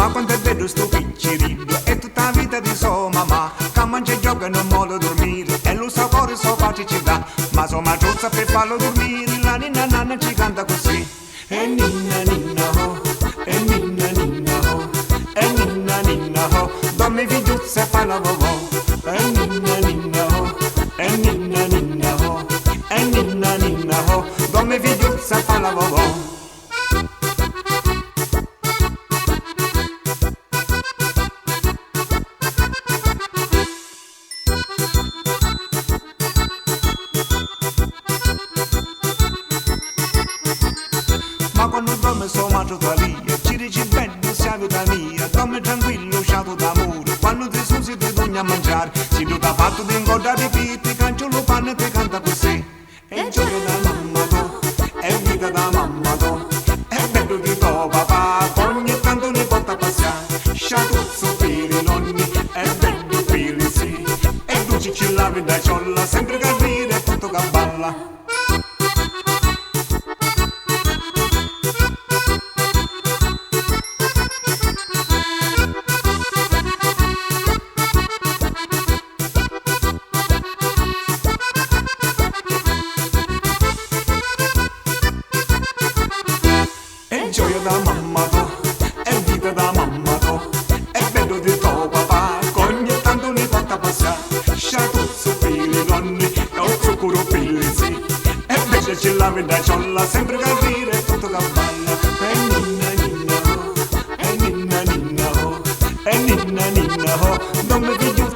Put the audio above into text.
Ma quando è bello sto piccirillo, è tutta la vita di sua mamma, che mangia e gioca e non vuole dormire, e lo sa cuore so pace ci dà, ma sua maggiorza per farlo dormire, la ninna nanna ci canta così. E ninna ninna ho, e ninna ninna ho, e ninna ninna ho, dormi figliuzza e fa la vovò. E ninna ninna ho, e ninna ninna ho, e ninna ninna ho, dormi figliuzza e fa la vovò. Ma quando dorme sto maggio tua via, ci dici bello sia vita mia, dorme tranquillo, sciato d'amore, quando ti susi ti dogni a mangiare, si tu t'ha fatto di ingoda di pitti, canciolo panne ti canta così. E gioia da mamma tu, è vita da mamma tu, è bello di tuo papà, ogni tanto ne porta a passare, sciatuzzo per i nonni, è bello per i sì, e tu ci lavi da ciolla, sempre che ride e tutto che balla. È gioia da mamma tu, è vita da mamma tu, è bello di tuo papà, che ogni tanto ne porta a passare, sciatuzzo per i nonni, e un zucchero per i sì, e invece ci lavi da ciolla, sempre che ride e tutto che balla. E ninna ninna ho, e ninna ninna ho, e ninna ninna ho, non mi figlio